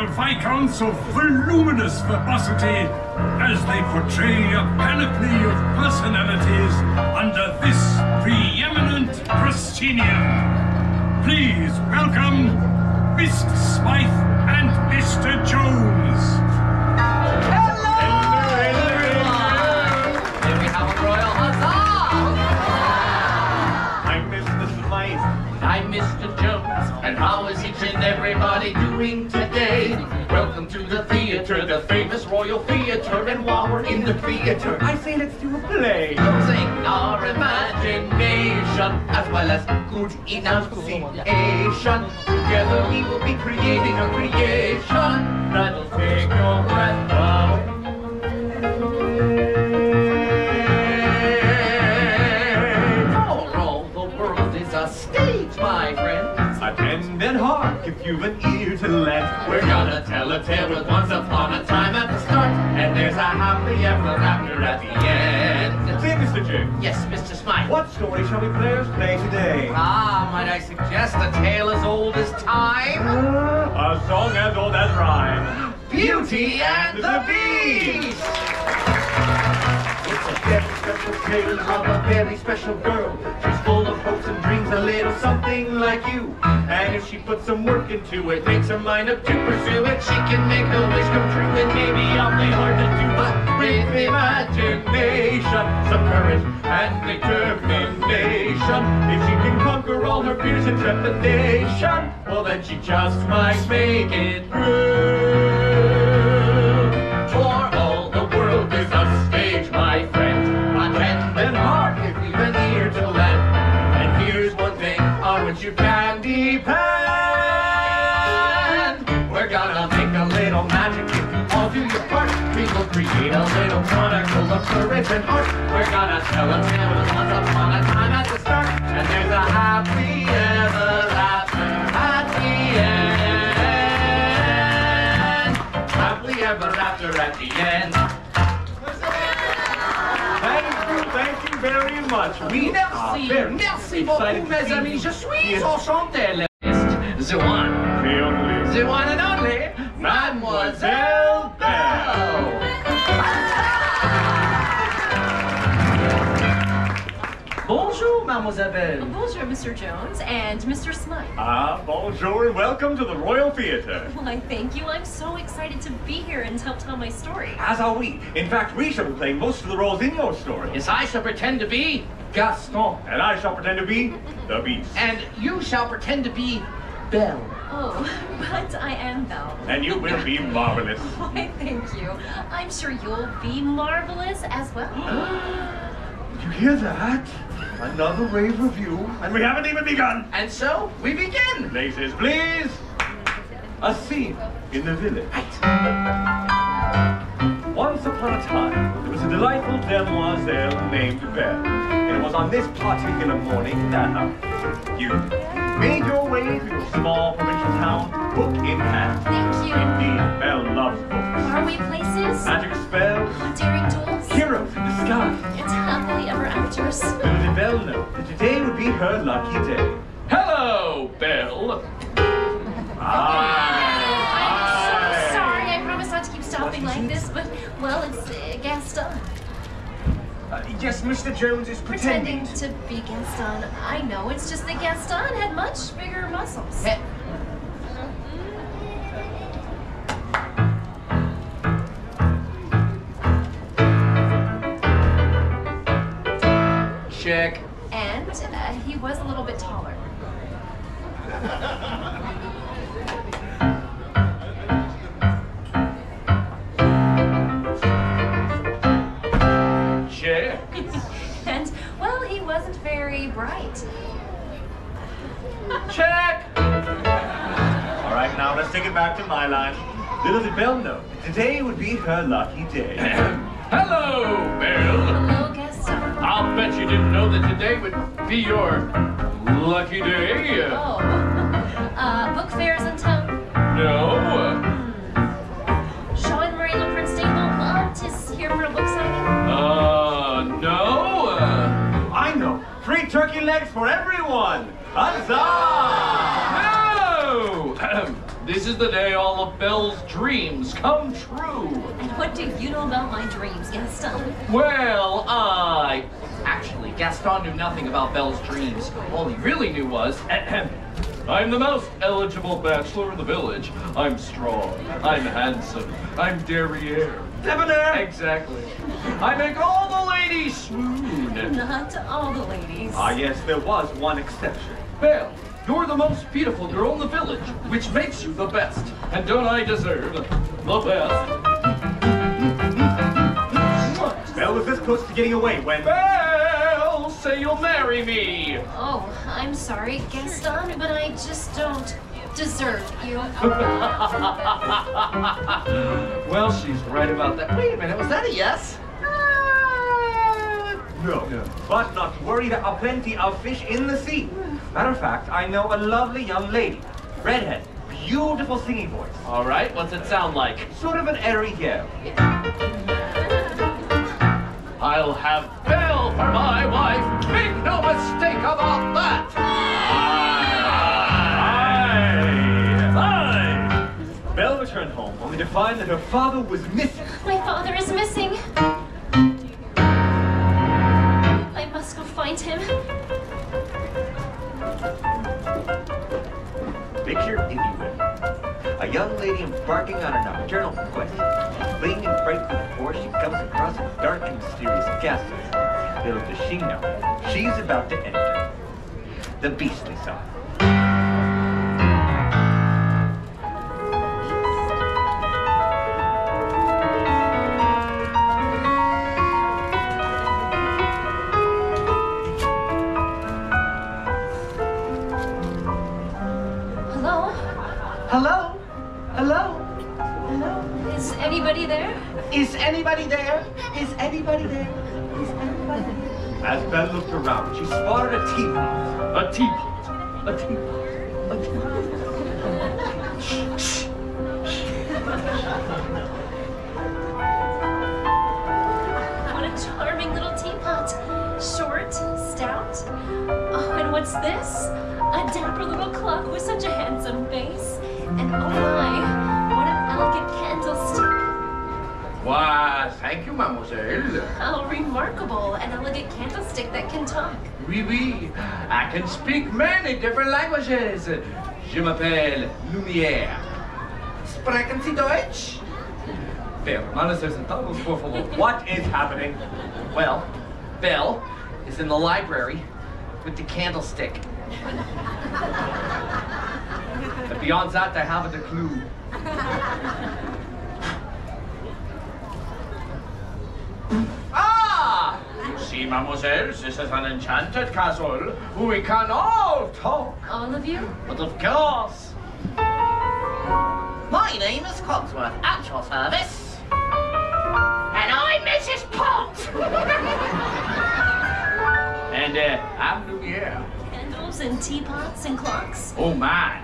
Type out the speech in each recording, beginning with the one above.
viscounts of voluminous verbosity as they portray a panoply of personalities under this preeminent proscenium. Please welcome Mr. Smythe and Mr. Jones. Hello, everyone! Here we have a royal huzzah! I'm Mr. Smythe. I'm Mr. Jones, and how is each and everybody doing today? Welcome to the theater, the famous Royal Theater, and while we're in the theater, I say let's do a play. using our imagination as well as good enunciation. Together we will be creating a creation that'll take your breath away. All the world is a stage, my friend. Attend and hark if you've an ear to lend. We're gonna tell a tale with once upon a time at the start, and there's a happily ever after at the end. Say, Mr. James. Yes, Mr. Smythe. What story shall we players play today? Ah, might I suggest a tale as old as time? A song as old as rhyme. Beauty and the Beast! It's a very special tale of a very special girl. She's full of hopes and dreams, a little something like you. And if she puts some work into it, makes her mind up to pursue it, she can make her wish come true. It may be awfully hard to do, but with imagination, some courage and determination, if she can conquer all her fears and trepidation, well then she just might make it through. For all the world is a stage, my friend. Attend and hark if you've an ear to lend. And here's one thing on which you can depend. We're gonna make a little magic if you all do your part. We will create a little chronicle of courage and art. We're gonna tell a tale with once upon a time at the start, and there's a happy ever after at the end. Happily ever after at the end. Thank you very much. We Merci, are merci beaucoup, mes amis. Je suis enchanté. The one, the one and only, Mademoiselle Belle. Bonjour, Mademoiselle Belle. Bonjour, Mr. Jones and Mr. Smythe. Ah, bonjour and welcome to the Royal Theater. Why, thank you. I'm so excited to be here and help tell my story. As are we. In fact, we shall be playing most of the roles in your story. Yes, I shall pretend to be Gaston. And I shall pretend to be the Beast. And you shall pretend to be Belle. Oh, but I am Belle. And you will be marvelous. Why, thank you. I'm sure you'll be marvelous as well. Did you hear that? Another rave review, and we haven't even begun. And so, we begin. Places, please. A scene in the village. Once upon a time, there was a delightful demoiselle named Belle. And it was on this particular morning that you made your way through a small provincial town, book in hand. Thank you. Indeed, Belle loves books. Faraway places, Magic spells, daring duels, heroes in disguise. and happily ever afters. Little did Belle know that today would be her lucky day. Hello, Belle. I'm so sorry. I promise not to keep stopping like this, but, well, it's Gaston. Yes, Mr. Jones is Pretending to be Gaston. I know, it's just that Gaston had much bigger muscles. Hey. Check. And he was a little bit taller. Check. And, well, he wasn't very bright. Check. All right, now let's take it back to my line. Little did Belle know that today would be her lucky day. Hello, Belle. Hello, Gaston. I'll bet you didn't know that today would be your lucky day. Oh, book fairs in town? No. Shaw and Marie Prince Stable is here for a book signing? No. I know. Free turkey legs for everyone. Huzzah! No. This is the day all of Belle's dreams come true. And what do you know about my dreams, Gaston? Well, Actually, Gaston knew nothing about Belle's dreams. All he really knew was, I'm the most eligible bachelor in the village. I'm strong, I'm handsome, I'm derriere. Debonair! Exactly. I make all the ladies swoon. Not all the ladies. Ah, yes, there was one exception. Belle, you're the most beautiful girl in the village, which makes you the best. And don't I deserve the best? Belle was this close to getting away when... Belle, say you'll marry me. Oh, I'm sorry, Gaston, but I just don't deserve you. Well, she's right about that. Wait a minute, was that a yes? No. But not to worry, there are plenty of fish in the sea. Matter of fact, I know a lovely young lady. Redhead, beautiful singing voice. All right, what's it sound like? Sort of an airy yell. I'll have Belle for my wife. Make no mistake about that. Aye. Belle returned home only to find that her father was missing. My father is missing. I must go find him. Picture, if you will, a young lady embarking on a nocturnal quest. Fleeing in fright from the forest, she comes across a dark and mysterious castle. Little does she know, she's about to enter the beastly side. Hello? Hello? Hello? Hello? Is anybody there? Is anybody there? Is anybody there? Is anybody there? As Belle looked around, she spotted a teapot. A teapot. A teapot. A teapot. What a charming little teapot. Short, stout. Oh, and what's this? A dapper little clock with such a handsome face. And oh my, what an elegant candlestick. Why, thank you, mademoiselle. How remarkable, an elegant candlestick that can talk. Oui, oui. I can speak many different languages. Je m'appelle Lumière. Sprechen Sie Deutsch? Belle, manos sentados, por favor. What is happening? Well, Belle is in the library with the candlestick. But beyond that, I haven't a clue. Ah! You see, mademoiselle, this is an enchanted castle. We can all talk. All of you? But of course. My name is Cogsworth, at your service. And I'm Mrs. Pot. And I'm Lumiere. Candles and teapots and clocks? Oh my.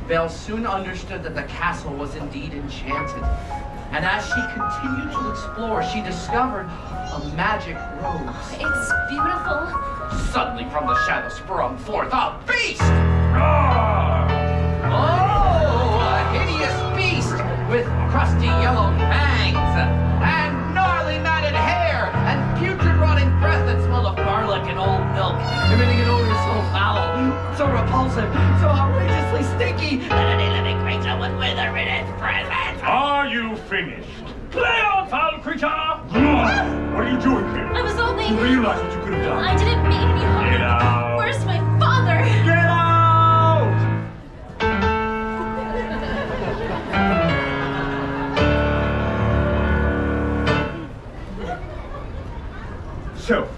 Belle soon understood that the castle was indeed enchanted. And as she continued to explore, she discovered a magic rose. It's beautiful. Suddenly from the shadow sprung forth a beast! Roar! Oh, a hideous beast with crusty yellow fangs and gnarly matted hair and putrid rotting breath that smelled of garlic and old milk, emitting an odor so foul, so repulsive, so outrageously stinky that any living creature would wither in its presence. Are you finished? Play on, foul creature! What are you doing here? I was only... You realize what you could have done? I didn't mean any harm. Get out! Where's my father? Get out! So,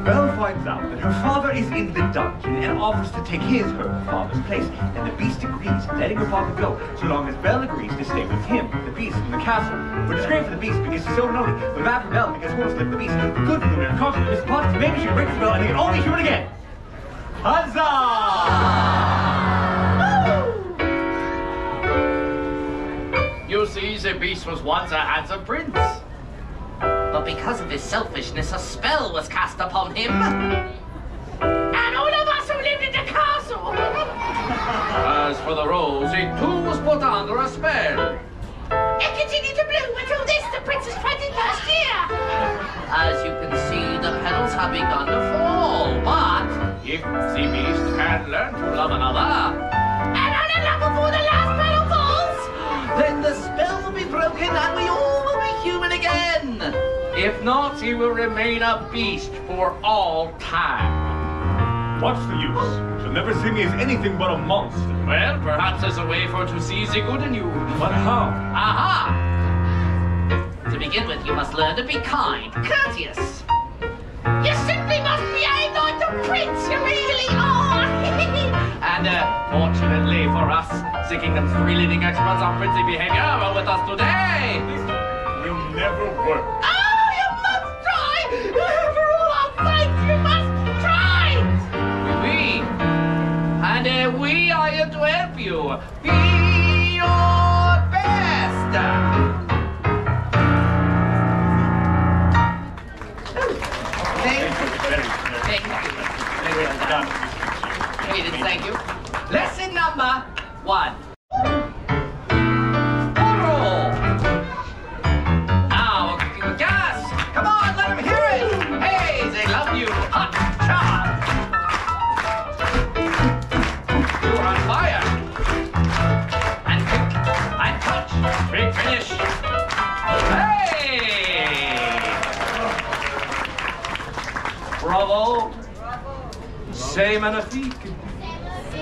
Belle finds out that her father is in the dungeon and offers to take her father's place. And the beast agrees, letting her father go, so long as Belle agrees to stay with him, the beast, in the castle. Which is great for the beast because he's so naughty, but bad for Belle because he won't slip the beast. Good for the constant Miss Potts, maybe she can break the spell and he can only shoot it again. Huzzah! You see, the beast was once a handsome prince. But because of his selfishness, a spell was cast upon him. And all of us who lived in the castle as for the rose, it too was put under a spell. It continued to bloom until this, the princess tried it last year. As you can see, the petals have begun to fall, but If the beast can learn to love another, and another before the last petal falls, then the spell will be broken and we all will be human again. if not, he will remain a beast for all time. What's the use? She'll never see me as anything but a monster. Well, perhaps there's a way for her to see the good in you. But how? Aha! To begin with, you must learn to be kind, courteous. You simply must behave like the prince you really are. And fortunately for us, the kingdom's three leading experts on princely behavior are with us today. Will never work. Oh, you must try! For all our fights, you must try! And we are here to help you. Be your best. Thank you. Lesson number 1. Now we're cooking with gas. Come on, let them hear it. Hey, they love you. Hot shot. You're on fire. And quick. And touch. Big finish. Hey. Bravo. Say magnifique.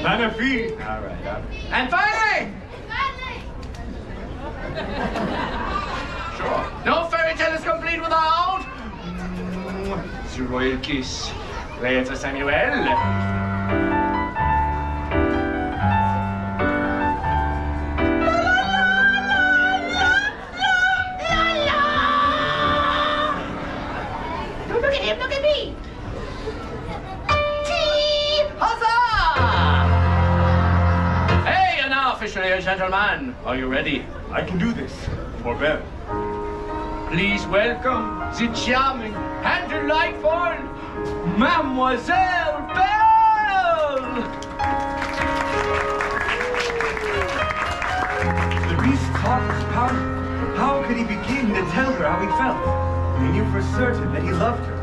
Magnifique. All right. And finally. Sure. No fairy tale is complete without the royal kiss. Play it to Samuel. Don't look at him, look at me. Hey, you're now officially a gentleman. Are you ready? I can do this. For Belle. Please welcome the charming and delightful Mademoiselle Belle! The beast talked his power. How could he begin to tell her how he felt? He knew for certain that he loved her.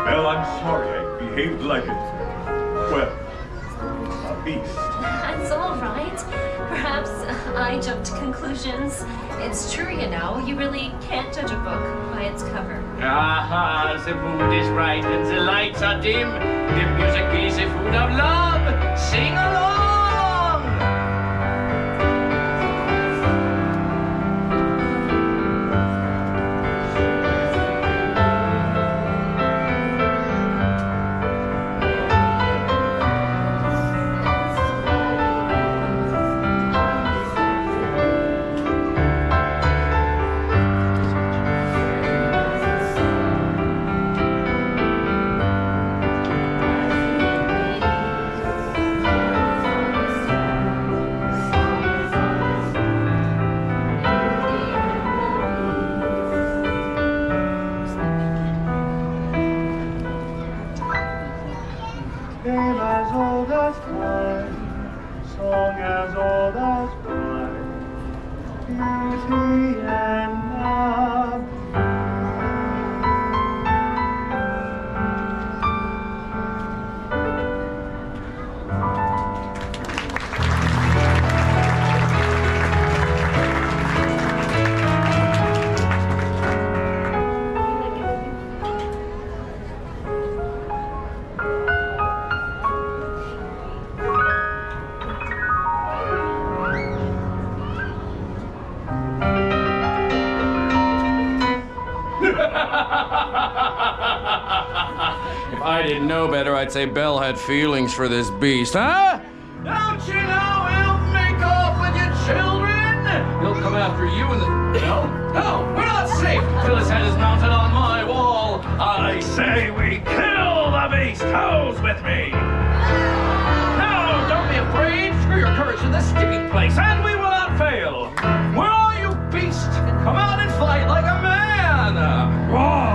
Belle, I'm sorry. I behaved like a beast. That's all right. Perhaps I jumped to conclusions. It's true, you know. You really can't judge a book by its cover. Aha, the mood is bright and the lights are dim. The music is the food of love. Sing along! Tale as old as time, song as old as time, beauty and love. If I didn't know better, I'd say Belle had feelings for this beast, huh? Don't you know he'll make off with your children? He'll come after you and the... No, we're not safe till his head is mounted on my wall. I say we kill the beast. Who's with me? No, don't be afraid. Screw your courage to this sticking place, and we will not fail. Where are you, beast? Come out and fight like a man. Roar!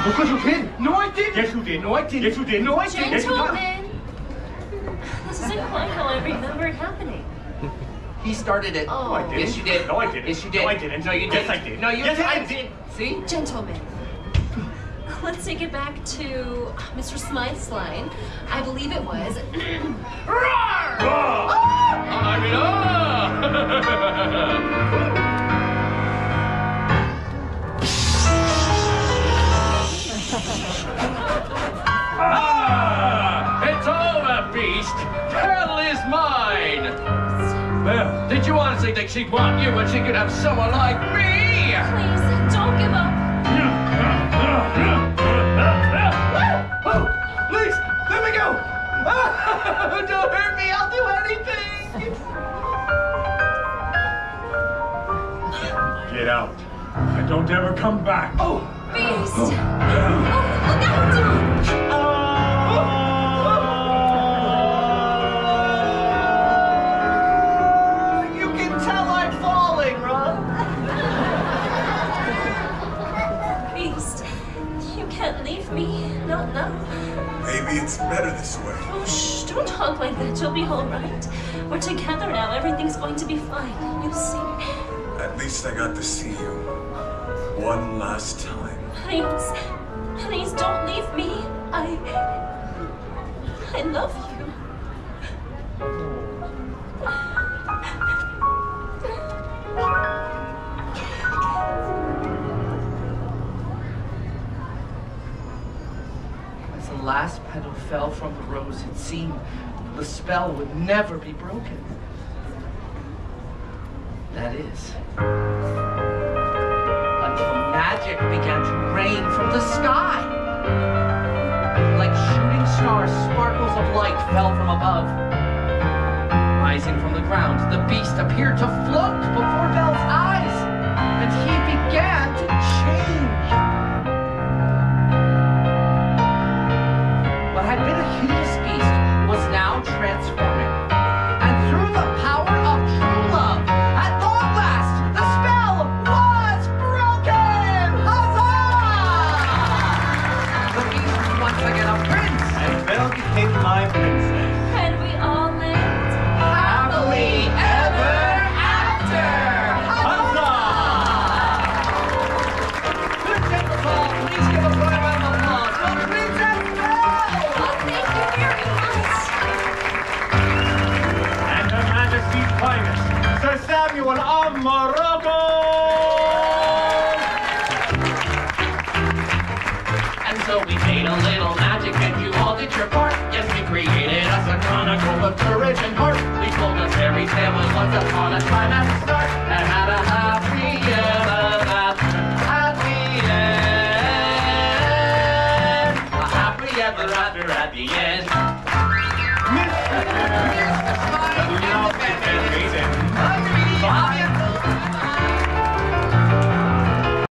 Look what you did! No, I didn't! Yes, you did! No, I didn't! Yes, you did! No, I didn't! Yes, you did! Gentlemen, this isn't quite how I remember it happening. He started it. Oh. I didn't. Yes, you did. No, I didn't. Yes, you did. No, I didn't. No, you did. Yes, I did. No, you yes, did. I did. See? Gentlemen, let's take it back to Mr. Smythe's line. I believe it was. Roar! I mean, it's over, beast. Hell is mine. Well, Did you honestly think she'd want you when she could have someone like me? Please, don't give up. oh, please, let me go! Don't hurt me, I'll do anything. Get out. And don't ever come back. Oh, Beast! Oh, look out! you can tell I'm falling, Ron. Beast, you can't leave me. Not now. Maybe it's better this way. Oh, shh, don't talk like that. You'll be all right. We're together now. Everything's going to be fine. You'll see. At least I got to see you. One last time. Please, please don't leave me. I love you. As the last petal fell from the rose, it seemed the spell would never be broken. That is, until magic began to rain from the sky. Like shooting stars, sparkles of light fell from above. Rising from the ground, the beast appeared to float before Belle's eyes, and he began to change. What had been a hideous beast was now transforming. And through the power of true love, at long last, the spell was broken! Huzzah! The beast was once again a prince. And Belle became my princess. And we all lived. Happily ever after! Huzzah! Good Temple Hall, please give a round of applause for Princess Belle! Oh, thank you very much. And Her Majesty's finest, Sir Samuel of Morocco! And so we made a little magic and you all did your part. Yes, we created us a chronicle of courage and heart. We told a fairy tale once upon a time at the start and had a happy ever after. Happy end. A happy ever after at the end. Miss